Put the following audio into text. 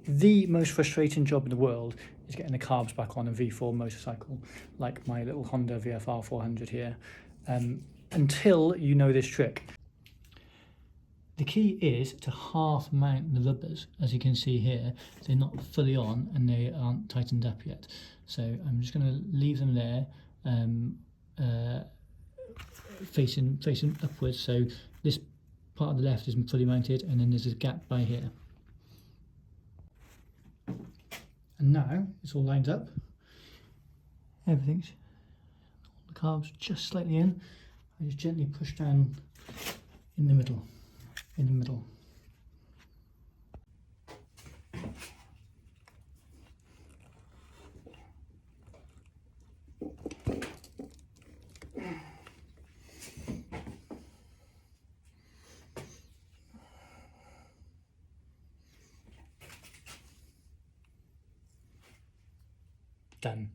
The most frustrating job in the world is getting the carbs back on a V4 motorcycle, like my little Honda VFR400 here, until you know this trick. The key is to half mount the rubbers. As you can see here, they're not fully on and they aren't tightened up yet. So I'm just going to leave them there, facing upwards. So this part of the left isn't fully mounted, and then there's a gap by here. And now it's all lined up. Everything's, all the carbs just slightly in. I just gently push down in the middle. Done.